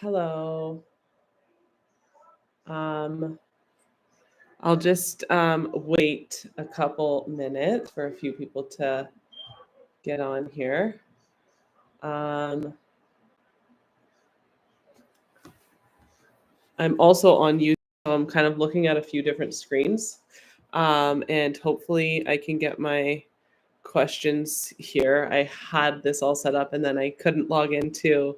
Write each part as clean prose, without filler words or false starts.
Hello. Um, I'll just wait a couple minutes for a few people to get on here. Um, I'm also on YouTube. So I'm kind of looking at a few different screens. And hopefully I can get my questions here. I had this all set up and then I couldn't log into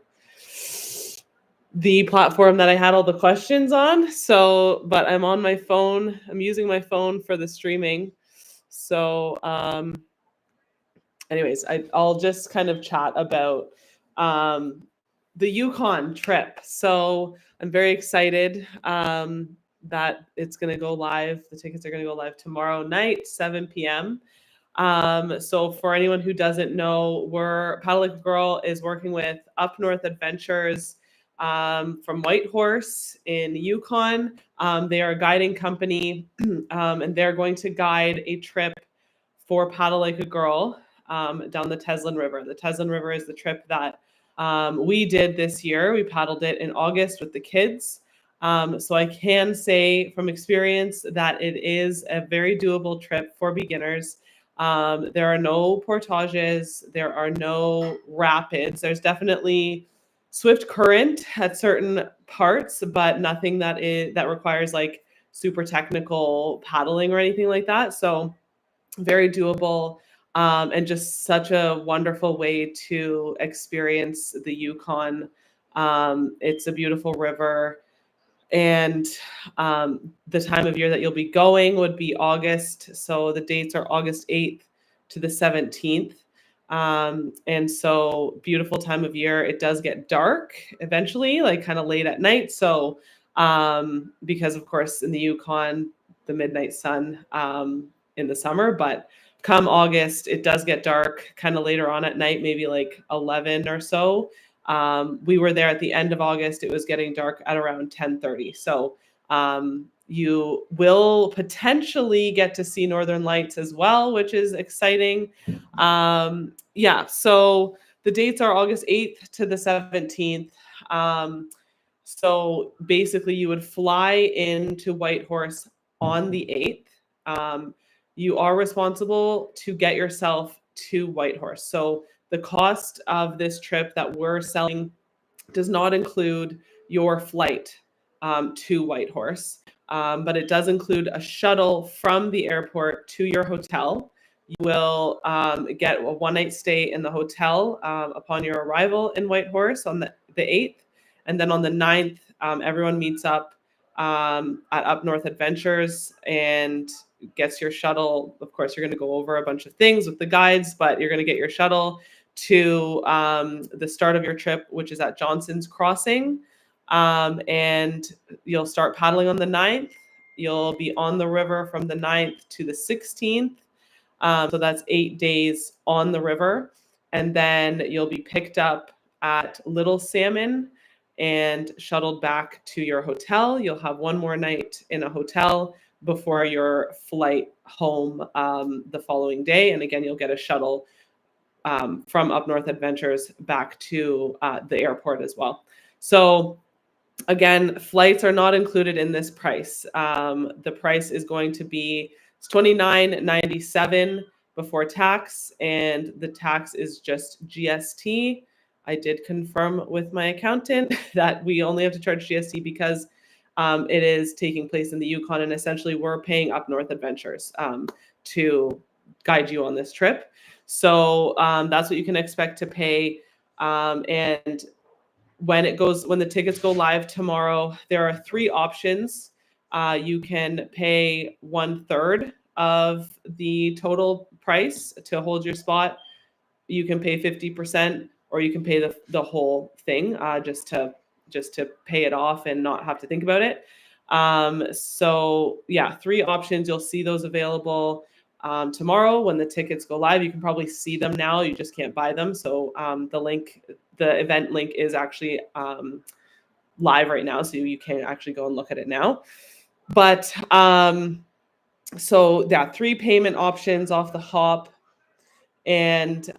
the platform that I had all the questions on. So, but I'm on my phone. I'm using my phone for the streaming. So, anyways, I'll just kind of chat about um, the Yukon trip. So I'm very excited that it's going to go live. The tickets are going to go live tomorrow night, 7 p.m. So for anyone who doesn't know, Paddle Like a Girl is working with Up North Adventures from Whitehorse in Yukon. They are a guiding company, and they're going to guide a trip for Paddle Like a Girl down the Teslin River. The Teslin River is the trip that we did this year. We paddled it in August with the kids. So I can say from experience that it is a very doable trip for beginners. There are no portages, there are no rapids. There's definitely swift current at certain parts, but nothing that requires like super technical paddling or anything like that. So very doable, and just such a wonderful way to experience the Yukon. It's a beautiful river, and the time of year that you'll be going would be August. So the dates are August 8th to the 17th. And so beautiful time of year. It does get dark eventually, like kind of late at night. So because of course in the Yukon, the midnight sun in the summer, but come August, it does get dark kind of later on at night, maybe like 11 or so. We were there at the end of August. It was getting dark at around 10:30. So you will potentially get to see Northern Lights as well, which is exciting. Yeah, so the dates are August 8th to the 17th. So basically, you would fly into Whitehorse on the 8th. You are responsible to get yourself to Whitehorse. So the cost of this trip that we're selling does not include your flight to Whitehorse, but it does include a shuttle from the airport to your hotel. You will get a one-night stay in the hotel upon your arrival in Whitehorse on the 8th. And then on the 9th, everyone meets up at Up North Adventures and gets your shuttle. Of course, you're going to go over a bunch of things with the guides, but you're going to get your shuttle to the start of your trip, which is at Johnson's Crossing. And you'll start paddling on the 9th. You'll be on the river from the 9th to the 16th. So that's 8 days on the river. And then you'll be picked up at Little Salmon and shuttled back to your hotel. You'll have one more night in a hotel before your flight home the following day. And again, you'll get a shuttle from Up North Adventures back to the airport as well. So again, flights are not included in this price. The price is going to be $29.97 before tax, and the tax is just GST. I did confirm with my accountant that we only have to charge GST because it is taking place in the Yukon, and essentially we're paying Up North Adventures to guide you on this trip. So that's what you can expect to pay. And when the tickets go live tomorrow, there are 3 options. You can pay 1/3 of the total price to hold your spot. You can pay 50%, or you can pay the whole thing just to pay it off and not have to think about it. So yeah, 3 options. You'll see those available tomorrow when the tickets go live. You can probably see them now. You just can't buy them. So the event link is actually live right now, so you can actually go and look at it now. But so yeah, 3 payment options off the hop, and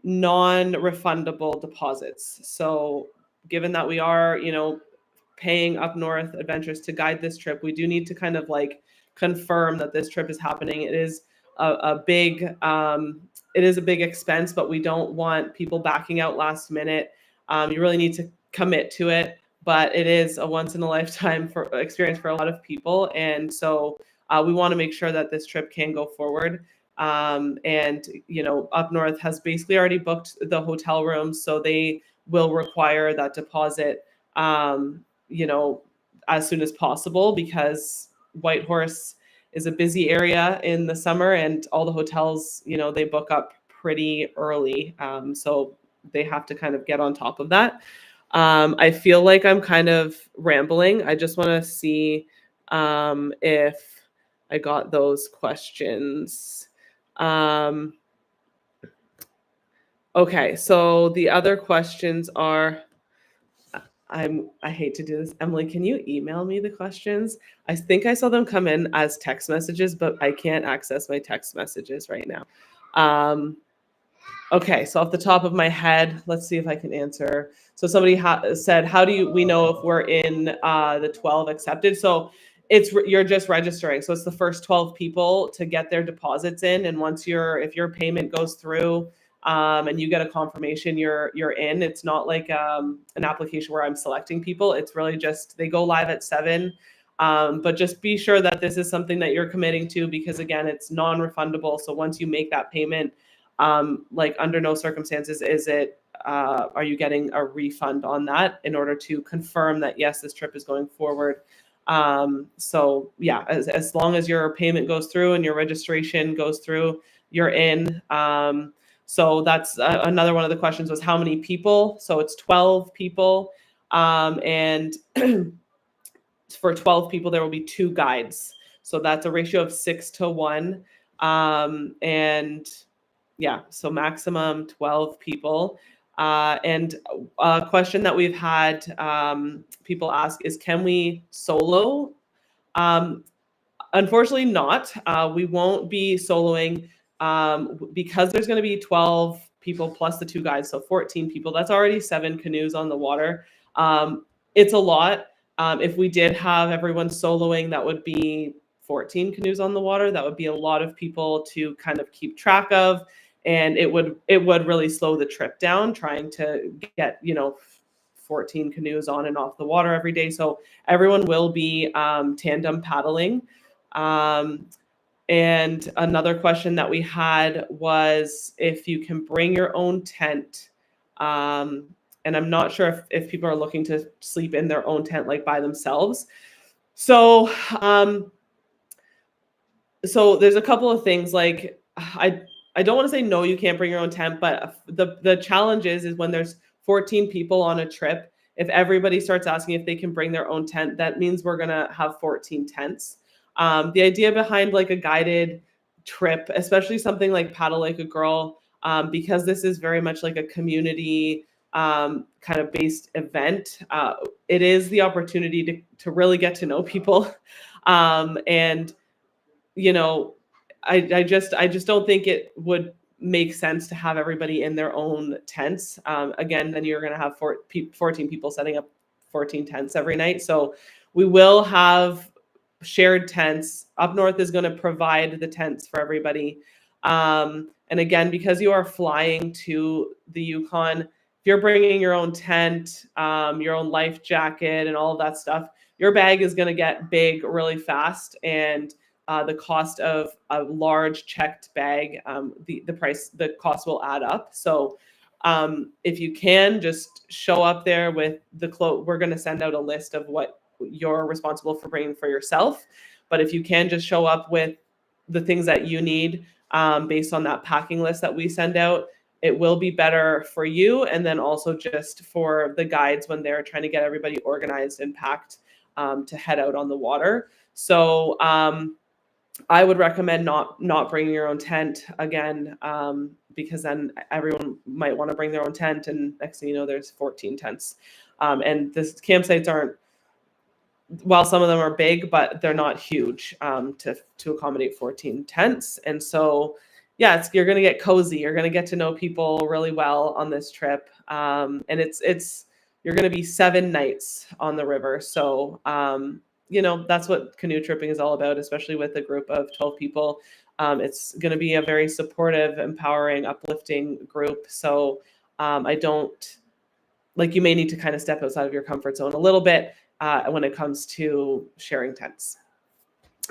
non-refundable deposits. So given that we are, paying Up North Adventures to guide this trip, we do need to kind of like confirm that this trip is happening. It is a big expense, but we don't want people backing out last minute. You really need to commit to it, but it is a once in a lifetime for experience for a lot of people, and so we want to make sure that this trip can go forward. And Up North has basically already booked the hotel rooms, so they will require that deposit, as soon as possible, because Whitehorse is a busy area in the summer, and all the hotels, they book up pretty early. So they have to kind of get on top of that. I feel like I'm kind of rambling. I just want to see if I got those questions. Okay, so the other questions are, I hate to do this. Emily, can you email me the questions? I think I saw them come in as text messages, but I can't access my text messages right now. Okay, so off the top of my head, let's see if I can answer. So somebody said, how do we know if we're in the 12 accepted? So you're just registering. So it's the first 12 people to get their deposits in. And once if your payment goes through, and you get a confirmation you're in. It's not like an application where I'm selecting people. It's really just they go live at 7. But just be sure that this is something that you're committing to, because again, it's non-refundable. So once you make that payment, like under no circumstances are you getting a refund on that, in order to confirm that yes, this trip is going forward. So yeah, as long as your payment goes through and your registration goes through, you're in. So that's another one of the questions was how many people. So it's 12 people, and for 12 people there will be 2 guides. So that's a ratio of 6 to 1, and yeah, so maximum 12 people. And a question that we've had people ask is, can we solo? Unfortunately not. We won't be soloing, because there's going to be 12 people plus the 2 guides, so 14 people. That's already 7 canoes on the water. It's a lot. If we did have everyone soloing, that would be 14 canoes on the water. That would be a lot of people to kind of keep track of, and it would really slow the trip down, trying to get 14 canoes on and off the water every day. So everyone will be tandem paddling. And another question that we had was if you can bring your own tent. And I'm not sure if people are looking to sleep in their own tent, like by themselves. So, so there's a couple of things. Like I don't want to say no, you can't bring your own tent, but the challenge is when there's 14 people on a trip, if everybody starts asking if they can bring their own tent, that means we're gonna have 14 tents. The idea behind like a guided trip, especially something like Paddle Like a Girl, because this is very much like a community kind of based event, it is the opportunity to really get to know people. And I just don't think it would make sense to have everybody in their own tents. Again, then you're going to have 14 people setting up 14 tents every night. So we will have shared tents. Up North is going to provide the tents for everybody. And again, because you are flying to the Yukon, if you're bringing your own tent, your own life jacket and all of that stuff, your bag is going to get big really fast. And the cost of a large checked bag, the cost will add up. So if you can just show up there with the clothes, we're going to send out a list of what you're responsible for bringing for yourself. But if you can just show up with the things that you need based on that packing list that we send out, it will be better for you. And then also just for the guides when they're trying to get everybody organized and packed to head out on the water. So I would recommend not bringing your own tent again, because then everyone might want to bring their own tent, and next thing you know, there's 14 tents. And the campsites aren't, while some of them are big, but they're not huge to accommodate 14 tents. And so, yeah, you're going to get cozy. You're going to get to know people really well on this trip, and you're you're going to be 7 nights on the river. So, that's what canoe tripping is all about, especially with a group of 12 people. It's going to be a very supportive, empowering, uplifting group. So I don't like, you may need to kind of step outside of your comfort zone a little bit when it comes to sharing tents.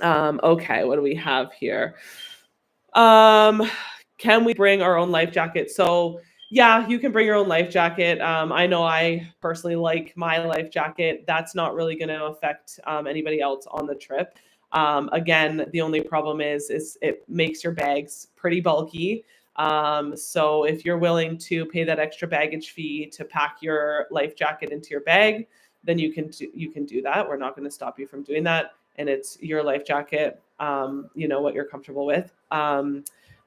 Okay, what do we have here? Can we bring our own life jacket? So yeah, you can bring your own life jacket. I know I personally like my life jacket. That's not really going to affect anybody else on the trip. Again, the only problem is it makes your bags pretty bulky. So if you're willing to pay that extra baggage fee to pack your life jacket into your bag, then you can do that. We're not going to stop you from doing that, and it's your life jacket. What you're comfortable with.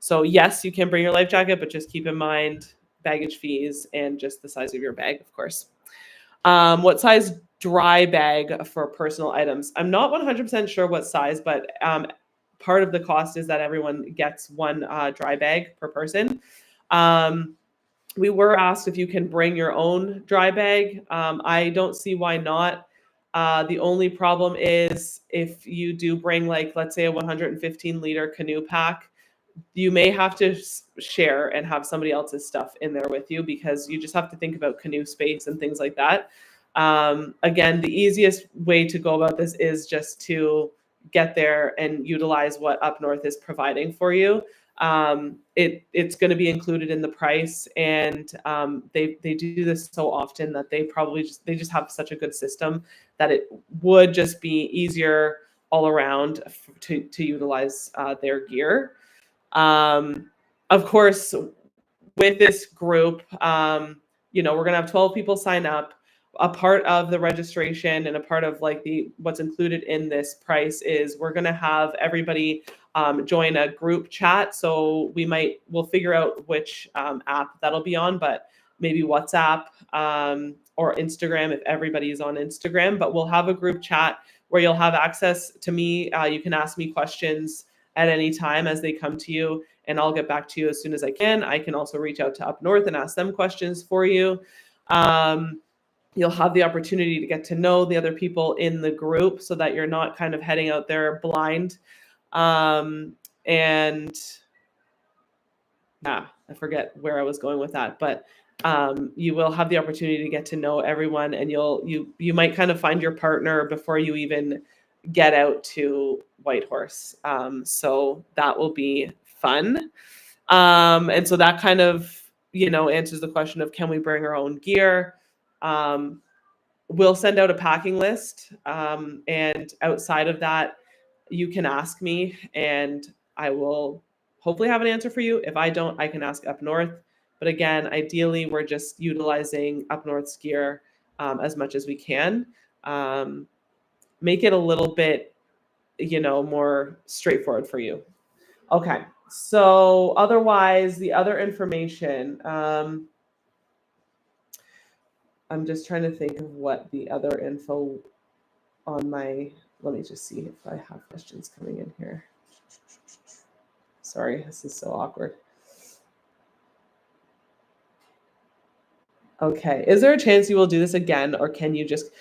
So yes, you can bring your life jacket, but just keep in mind baggage fees and just the size of your bag, of course. What size dry bag for personal items? I'm not 100% sure what size, but part of the cost is that everyone gets one dry bag per person. We were asked if you can bring your own dry bag. I don't see why not. The only problem is if you do bring, like, let's say a 115-liter canoe pack, you may have to share and have somebody else's stuff in there with you, because you just have to think about canoe space and things like that. Again, the easiest way to go about this is just to get there and utilize what Up North is providing for you. It's going to be included in the price, and they do this so often that they just have such a good system that it would just be easier all around to utilize their gear. Of course, with this group, we're going to have 12 people sign up. A part of the registration and a part of what's included in this price is we're going to have everybody join a group chat. So we'll figure out which app that'll be on, but maybe WhatsApp or Instagram if everybody's on Instagram. But we'll have a group chat where you'll have access to me. You can ask me questions at any time as they come to you, and I'll get back to you as soon as I can. I can also reach out to Up North and ask them questions for you. You'll have the opportunity to get to know the other people in the group so that you're not kind of heading out there blind. And yeah, I forget where I was going with that, but you will have the opportunity to get to know everyone, and you might kind of find your partner before you even get out to Whitehorse. So that will be fun. And so that kind of, answers the question of, can we bring our own gear? We'll send out a packing list. And outside of that, you can ask me and I will hopefully have an answer for you. If I don't, I can ask Up North. But again, ideally, we're just utilizing Up North's gear as much as we can. Make it a little bit, more straightforward for you. Okay. So otherwise, the other information, I'm just trying to think of what the other info on let me just see if I have questions coming in here. Sorry, this is so awkward. Okay. Is there a chance you will do this again, or can you just...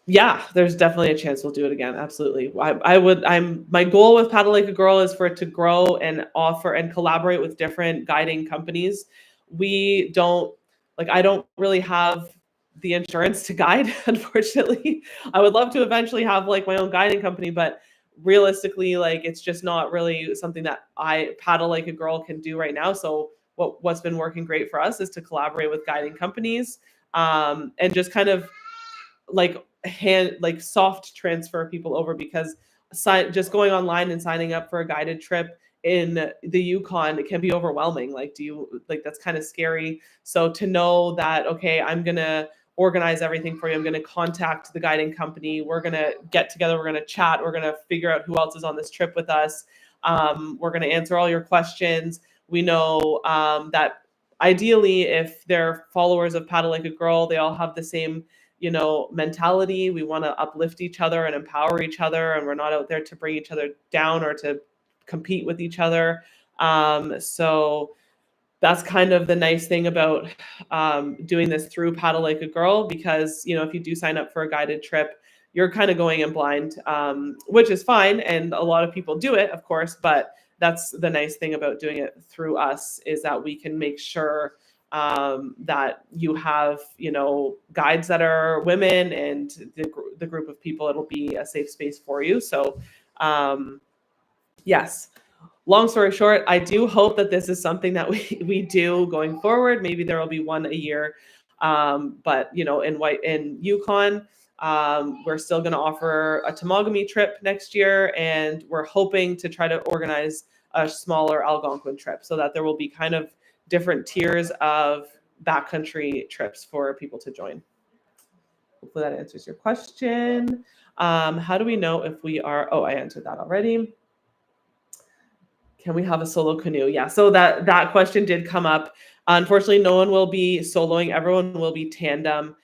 Yeah, there's definitely a chance we'll do it again. Absolutely. My goal with Paddle Like a Girl is for it to grow and offer and collaborate with different guiding companies. I don't really have the insurance to guide, unfortunately. I would love to eventually have my own guiding company, but realistically, it's just not really something that Paddle Like a Girl can do right now. So what's been working great for us is to collaborate with guiding companies, and just kind of soft transfer people over, because just going online and signing up for a guided trip in the Yukon, it can be overwhelming. That's kind of scary. So to know that, okay, I'm going to organize everything for you. I'm going to contact the guiding company. We're going to get together. We're going to chat. We're going to figure out who else is on this trip with us. We're going to answer all your questions. We know that ideally, if they're followers of Paddle Like a Girl, they all have the same mentality. We want to uplift each other and empower each other, and we're not out there to bring each other down or to compete with each other. So that's kind of the nice thing about doing this through Paddle Like a Girl, because if you do sign up for a guided trip, you're kind of going in blind, which is fine, and a lot of people do it, of course. But that's the nice thing about doing it through us, is that we can make sure that you have guides that are women, and the group of people, it'll be a safe space for you. So yes. Long story short, I do hope that this is something that we do going forward. Maybe there will be one a year. But in Yukon, we're still going to offer a Temagami trip next year, and we're hoping to try to organize a smaller Algonquin trip, so that there will be kind of different tiers of backcountry trips for people to join. Hopefully that answers your question. How do we know if we are? Oh, I answered that already. Can we have a solo canoe? Yeah. So that question did come up. Unfortunately, no one will be soloing. Everyone will be tandem,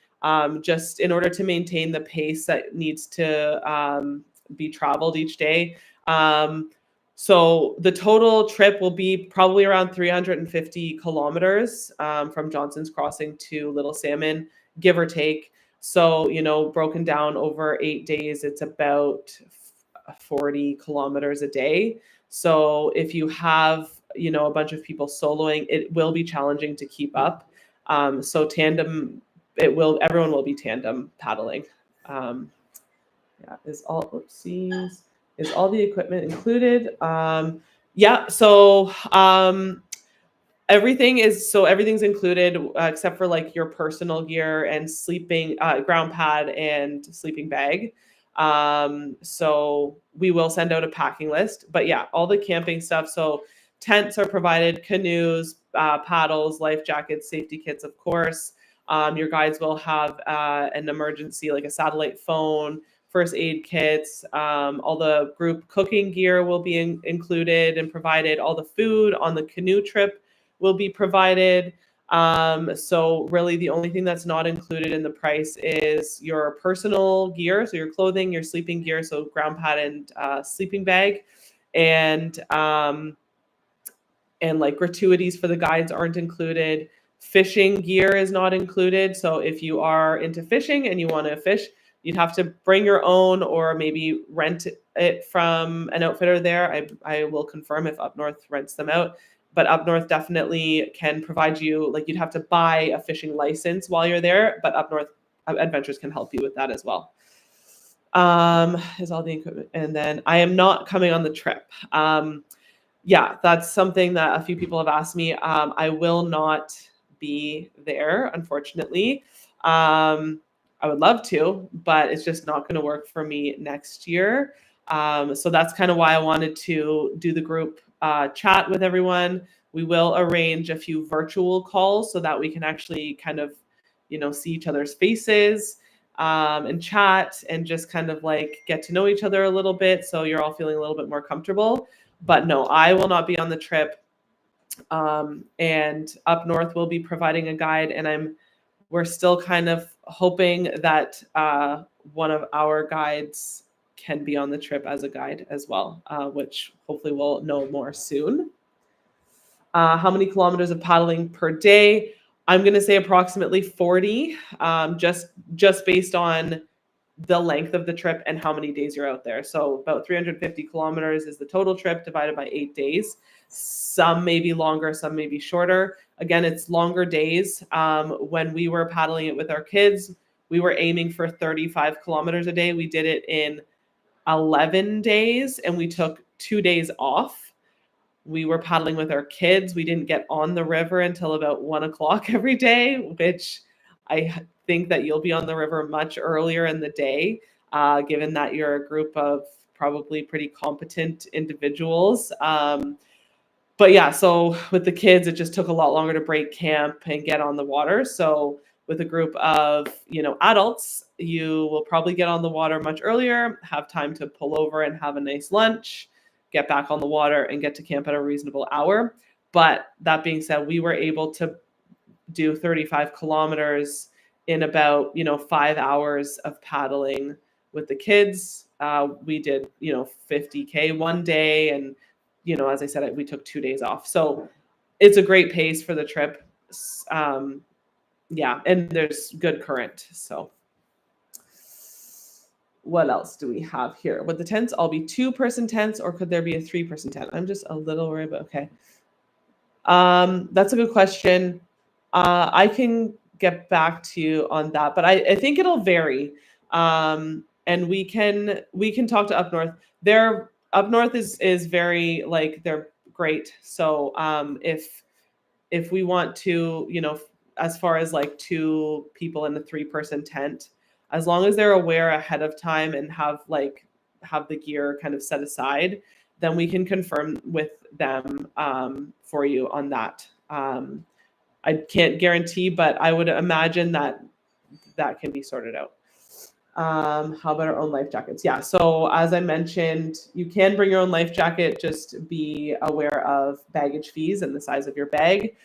just in order to maintain the pace that needs to be traveled each day. So the total trip will be probably around 350 kilometers from Johnson's Crossing to Little Salmon, give or take. So, broken down over 8 days, it's about 40 kilometers a day. So if you have, a bunch of people soloing, it will be challenging to keep up. So tandem, everyone will be tandem paddling. Yeah, is all the equipment included? Yeah, so everything's included, except for like your personal gear and sleeping ground pad and sleeping bag. So we will send out a packing list, but yeah, all the camping stuff. So tents are provided, canoes, paddles, life jackets, safety kits, of course. Your guides will have an emergency, like a satellite phone, first aid kits. All the group cooking gear will be included and provided. All the food on the canoe trip will be provided. So really the only thing that's not included in the price is your personal gear. So your clothing, your sleeping gear, so ground pad and sleeping bag. And like gratuities for the guides aren't included. Fishing gear is not included. So if you are into fishing and you want to fish, you'd have to bring your own, or maybe rent it from an outfitter there. I will confirm if Up North rents them out. But Up North definitely can provide you, like, you'd have to buy a fishing license while you're there, but Up North Adventures can help you with that as well. Is all the equipment. And then I am not coming on the trip. Yeah, that's something that a few people have asked me. I will not be there, unfortunately. I would love to, but it's just not going to work for me next year. So that's kind of why I wanted to do the group chat with everyone. We will arrange a few virtual calls so that we can actually kind of, see each other's faces and chat and just kind of like get to know each other a little bit. So you're all feeling a little bit more comfortable. But no, I will not be on the trip. And Up North will be providing a guide, and we're still kind of hoping that one of our guides can be on the trip as a guide as well, which hopefully we'll know more soon. How many kilometers of paddling per day? I'm going to say approximately 40, just based on the length of the trip and how many days you're out there. So about 350 kilometers is the total trip divided by 8 days. Some may be longer, some may be shorter. Again, it's longer days. When we were paddling it with our kids, we were aiming for 35 kilometers a day. We did it in 11 days, and we took 2 days off. We were paddling with our kids. We didn't get on the river until about 1 o'clock every day, which I think that you'll be on the river much earlier in the day, given that you're a group of probably pretty competent individuals. But yeah, so with the kids, it just took a lot longer to break camp and get on the water. So with a group of, adults, you will probably get on the water much earlier, have time to pull over and have a nice lunch, get back on the water and get to camp at a reasonable hour. But that being said, we were able to do 35 kilometers in about 5 hours of paddling with the kids. We did 50K one day, and as I said, we took 2 days off. So it's a great pace for the trip. Yeah, and there's good current. So what else do we have here? Would the tents all be 2-person tents, or could there be a 3-person tent? I'm just a little worried, but okay. That's a good question. I can get back to you on that, but I think it'll vary. And we can talk to up north. They're up north is very like they're great. So if we want to, as far as like 2 people in a 3-person tent, as long as they're aware ahead of time and have the gear kind of set aside, then we can confirm with them for you on that. I can't guarantee, but I would imagine that can be sorted out. How about our own life jackets? Yeah. So as I mentioned, you can bring your own life jacket. Just be aware of baggage fees and the size of your bag.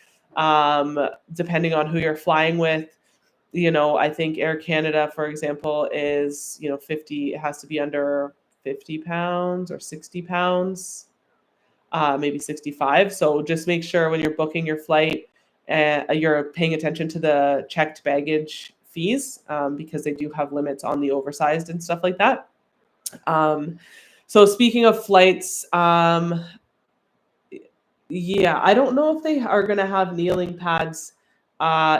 Depending on who you're flying with, I think Air Canada, for example, is 50. It has to be under 50 pounds or 60 pounds, maybe 65. So just make sure when you're booking your flight, you're paying attention to the checked baggage fees, because they do have limits on the oversized and stuff like that. So speaking of flights, yeah, I don't know if they are going to have kneeling pads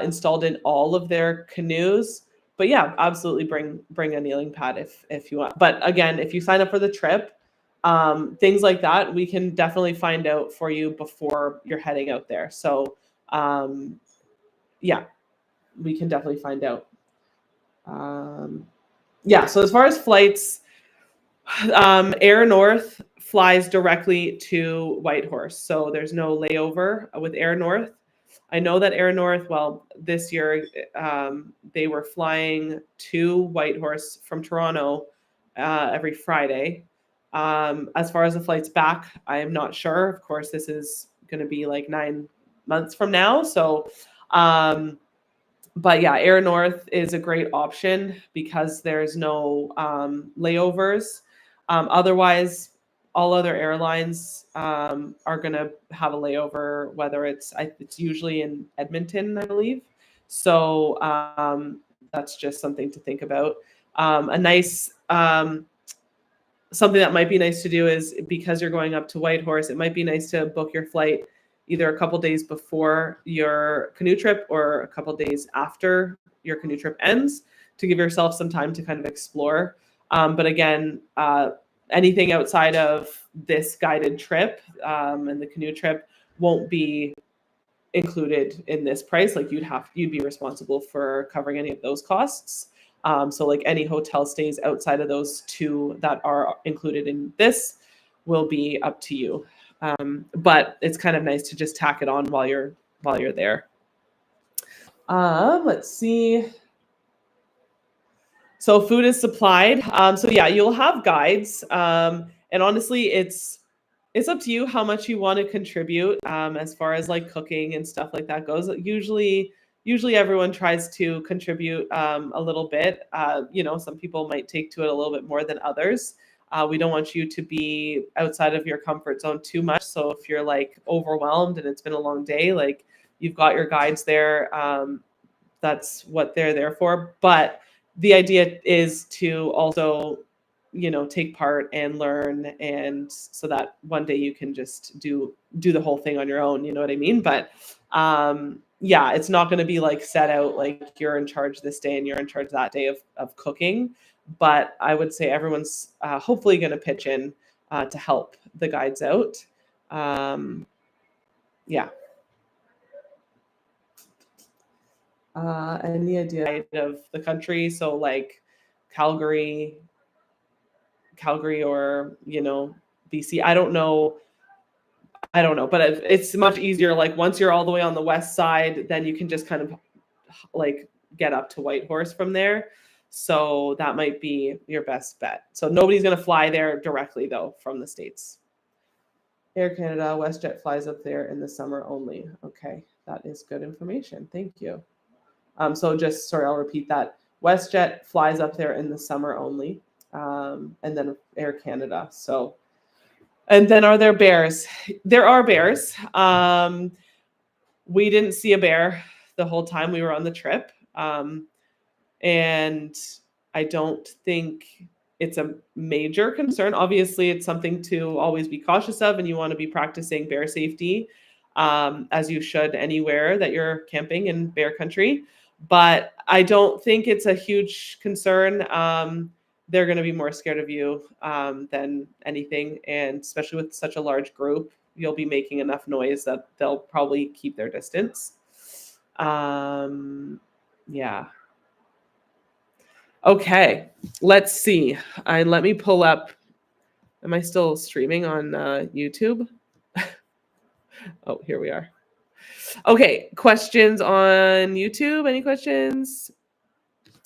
installed in all of their canoes, but yeah, absolutely bring a kneeling pad if you want. But again, if you sign up for the trip, things like that, we can definitely find out for you before you're heading out there. So yeah, we can definitely find out. Yeah, so as far as flights, Air North flies directly to Whitehorse, so there's no layover with Air North. I know that Air North, well, this year they were flying to Whitehorse from Toronto every Friday. As far as the flights back, I am not sure. Of course, this is going to be like 9 months from now, so. But yeah, Air North is a great option because there's no layovers. Otherwise, all other airlines are going to have a layover, whether it's usually in Edmonton, I believe. So that's just something to think about. A nice something that might be nice to do is, because you're going up to Whitehorse, it might be nice to book your flight either a couple days before your canoe trip or a couple days after your canoe trip ends, to give yourself some time to kind of explore. But again, anything outside of this guided trip and the canoe trip won't be included in this price. Like you'd be responsible for covering any of those costs. So like any hotel stays outside of those 2 that are included in this will be up to you. But it's kind of nice to just tack it on while you're there. Let's see. So food is supplied. So yeah, you'll have guides. And honestly, it's up to you how much you want to contribute as far as like cooking and stuff like that goes. Usually everyone tries to contribute a little bit. Some people might take to it a little bit more than others. We don't want you to be outside of your comfort zone too much. So if you're like overwhelmed and it's been a long day, like you've got your guides there. That's what they're there for. But the idea is to also, take part and learn, and so that one day you can just do the whole thing on your own. You know what I mean? But yeah, it's not going to be like set out like you're in charge this day and you're in charge that day of cooking. But I would say everyone's hopefully going to pitch in to help the guides out. Yeah. Any idea of the country? So like Calgary or BC. I don't know, but it's much easier. Like once you're all the way on the west side, then you can just kind of like get up to Whitehorse from there. So that might be your best bet. So nobody's going to fly there directly though from the States. Air Canada, WestJet flies up there in the summer only. Okay, that is good information. Thank you. So just, sorry, I'll repeat that. WestJet flies up there in the summer only, and then Air Canada. So, and then are there bears? There are bears. We didn't see a bear the whole time we were on the trip. And I don't think it's a major concern. Obviously, it's something to always be cautious of, and you want to be practicing bear safety, as you should anywhere that you're camping in bear country. But I don't think it's a huge concern. They're going to be more scared of you than anything, and especially with such a large group, you'll be making enough noise that they'll probably keep their distance. Yeah. Okay, let's see. Let me pull up. Am I still streaming on YouTube? Oh, here we are. Okay, questions on YouTube. Any questions?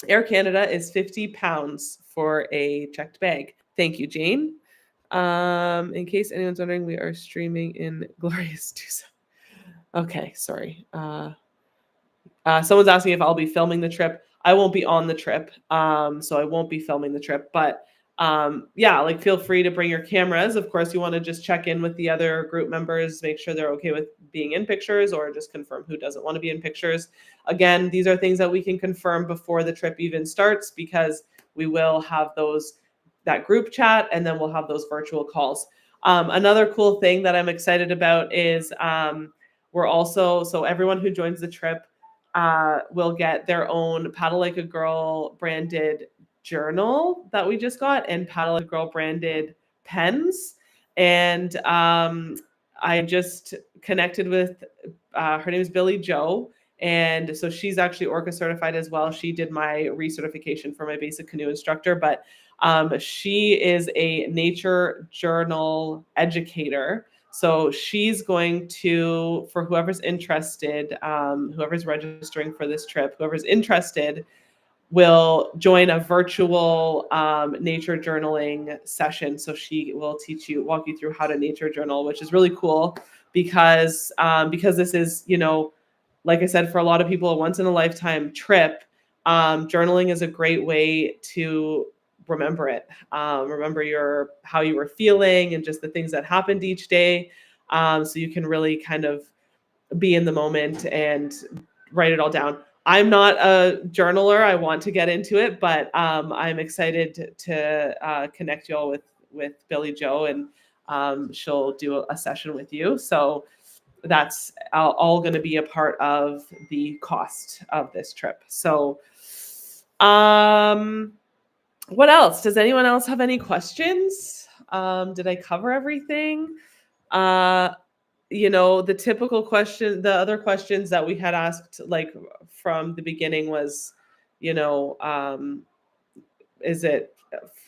Air Canada is 50 pounds for a checked bag. Thank you, Jane. In case anyone's wondering, we are streaming in Glorious Tucson. Okay, sorry. Someone's asking if I'll be filming the trip. I won't be on the trip, so I won't be filming the trip. But yeah, like feel free to bring your cameras. Of course, you want to just check in with the other group members, make sure they're okay with being in pictures, or just confirm who doesn't want to be in pictures. Again, these are things that we can confirm before the trip even starts, because we will have that group chat, and then we'll have those virtual calls. Another cool thing that I'm excited about is we're also, so everyone who joins the trip will get their own Paddle Like a Girl branded journal that we just got, and Paddle Like a Girl branded pens. And I just connected with, her name is Billy Joe. And so she's actually Orca certified as well. She did my recertification for my basic canoe instructor, but she is a nature journal educator. So she's going to, for whoever's interested, whoever's registering for this trip, whoever's interested will join a virtual nature journaling session. So she will walk you through how to nature journal, which is really cool because this is, like I said, for a lot of people, a once in a lifetime trip. Journaling is a great way to remember it. Remember how you were feeling and just the things that happened each day. So you can really kind of be in the moment and write it all down. I'm not a journaler. I want to get into it, but I'm excited to connect you all with Billy Joe, and she'll do a session with you. So that's all going to be a part of the cost of this trip. So, what else? Does anyone else have any questions? Did I cover everything? The typical question, the other questions that we had asked, like from the beginning was, is it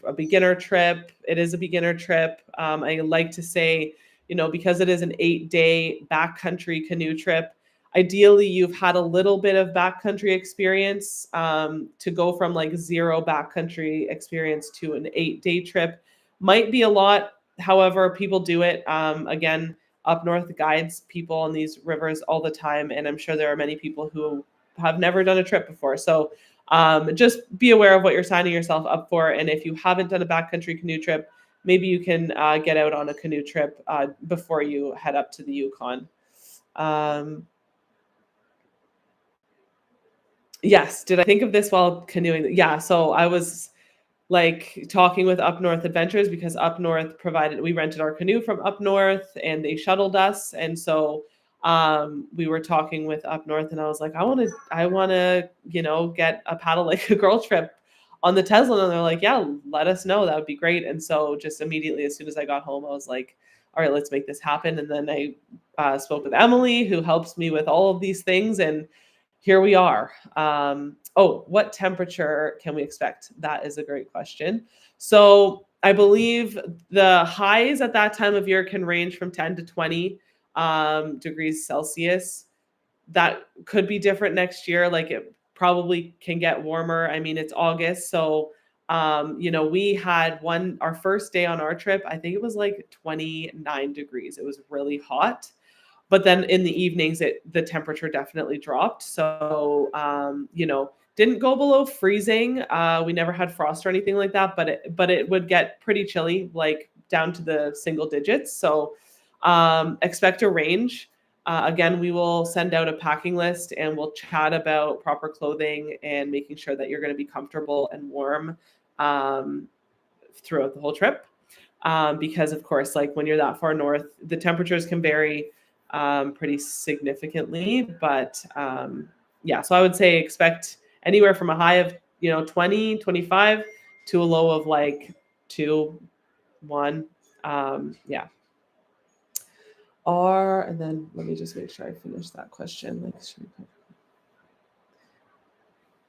a beginner trip? It is a beginner trip. I like to say, because it is an 8-day backcountry canoe trip, ideally you've had a little bit of backcountry experience. To go from like zero backcountry experience to an 8-day trip might be a lot. However, people do it. Again, Up North guides people on these rivers all the time, and I'm sure there are many people who have never done a trip before. So just be aware of what you're signing yourself up for. And if you haven't done a backcountry canoe trip, maybe you can get out on a canoe trip before you head up to the Yukon. Yes. Did I think of this while canoeing? Yeah. So I was like talking with Up North Adventures, because Up North we rented our canoe from Up North and they shuttled us. And so we were talking with Up North, and I was like, I want to, get a Paddle Like a Girl trip on the Teslin. And they're like, yeah, let us know. That would be great. And so just immediately, as soon as I got home, I was like, all right, let's make this happen. And then I spoke with Emily, who helps me with all of these things. And here we are. What temperature can we expect? That is a great question. So I believe the highs at that time of year can range from 10 to 20 degrees Celsius. That could be different next year. Like it probably can get warmer. I mean, it's August. So, we had our first day on our trip, I think it was like 29 degrees. It was really hot. But then in the evenings, the temperature definitely dropped. So, didn't go below freezing. We never had frost or anything like that, but it would get pretty chilly, like down to the single digits. So, expect a range. Again, we will send out a packing list and we'll chat about proper clothing and making sure that you're going to be comfortable and warm throughout the whole trip. Because of course, like when you're that far north, the temperatures can vary pretty significantly. But yeah, so I would say expect anywhere from a high of 20, 25 to a low of like 2, 1. Yeah. And then let me just make sure I finish that question. Like,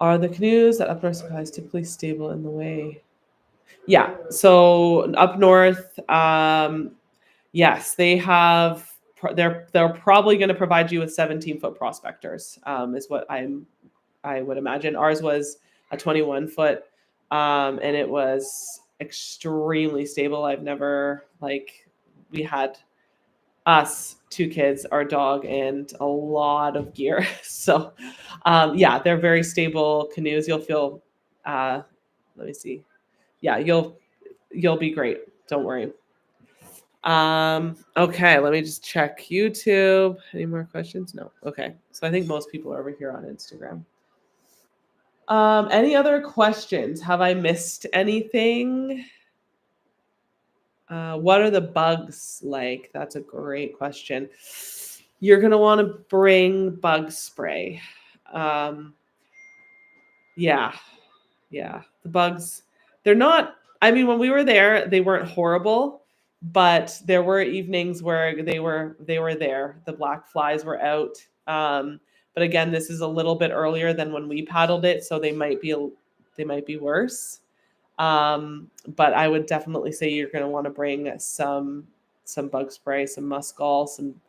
are the canoes that up north supplies typically stable in the way? Yeah. So up north, yes, they have. They're probably going to provide you with 17-foot prospectors. Is what I would imagine. Ours was a 21-foot, and it was extremely stable. I've never we had us, 2 kids, our dog, and a lot of gear. So, yeah, they're very stable canoes. You'll feel. Let me see. Yeah, you'll be great. Don't worry. Okay, let me just check YouTube. Any more questions? No. Okay. So I think most people are over here on Instagram. Any other questions? Have I missed anything? What are the bugs like? That's a great question. You're going to want to bring bug spray. Yeah. The bugs, they're not, I mean, when we were there, they weren't horrible, but there were evenings where they were there. The black flies were out. But again, this is a little bit earlier than when we paddled it, so they might be worse. But I would definitely say you're going to want to bring some bug spray, some muskol, some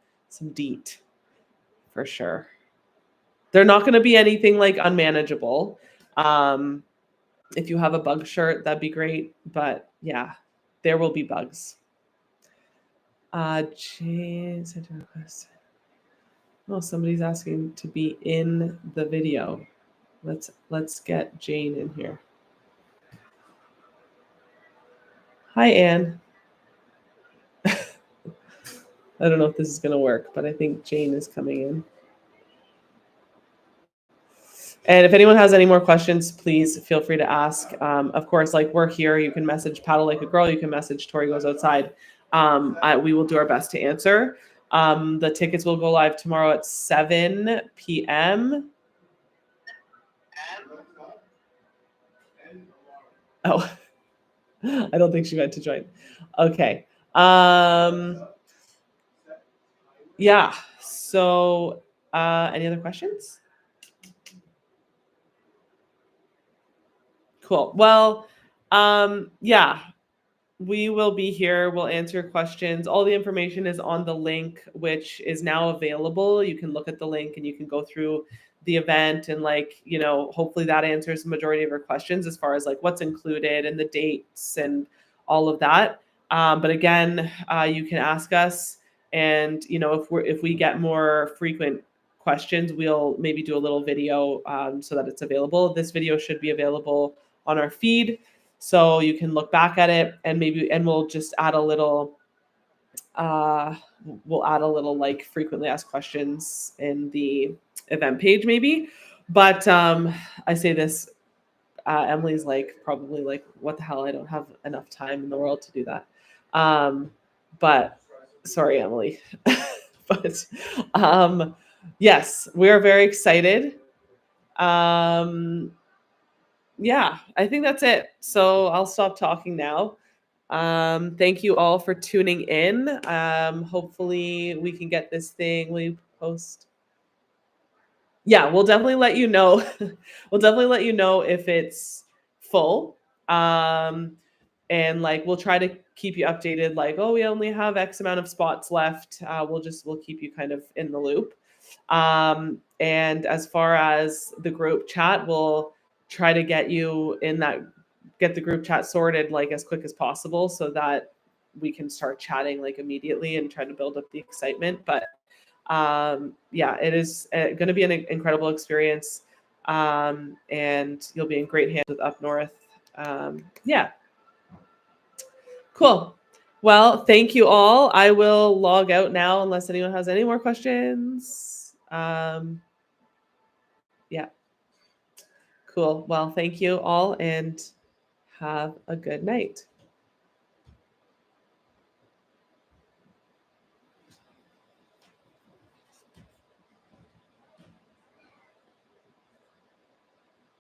DEET for sure. They're not going to be anything like unmanageable. If you have a bug shirt, that'd be great. But yeah, there will be bugs. James, oh, somebody's asking to be in the video. Let's get Jane in here. Hi, Anne. I don't know if this is going to work, but I think Jane is coming in. And if anyone has any more questions, please feel free to ask. Of course, like we're here, you can message Paddle Like a Girl, you can message Tori Goes Outside. We will do our best to answer. The tickets will go live tomorrow at 7 p.m. Oh, I don't think she meant to join. Okay. Yeah. So, any other questions? Cool. Well, yeah, we will be here. We'll answer questions. All the information is on the link, which is now available. You can look at the link and you can go through the event and hopefully that answers the majority of your questions as far as like what's included and the dates and all of that. But again, you can ask us, and if we get more frequent questions, we'll maybe do a little video so that it's available. This video should be available on our feed, so you can look back at it and we'll just add a little like frequently asked questions in the event page maybe. But I say this, Emily's like probably like, what the hell, I don't have enough time in the world to do that. But sorry, Emily. But yes, we are very excited. Yeah, I think that's it. So I'll stop talking now. Thank you all for tuning in. Hopefully we can get this thing we post. Yeah, we'll definitely let you know. We'll definitely let you know if it's full. And like we'll try to keep you updated, like, oh, we only have X amount of spots left. We'll keep you kind of in the loop. And as far as the group chat, we'll try to get the group chat sorted like as quick as possible so that we can start chatting like immediately and try to build up the excitement. But yeah, it is going to be an incredible experience. And you'll be in great hands with Up North. Yeah. Cool. Well, thank you all. I will log out now unless anyone has any more questions. Yeah, cool. Well, thank you all and have a good night.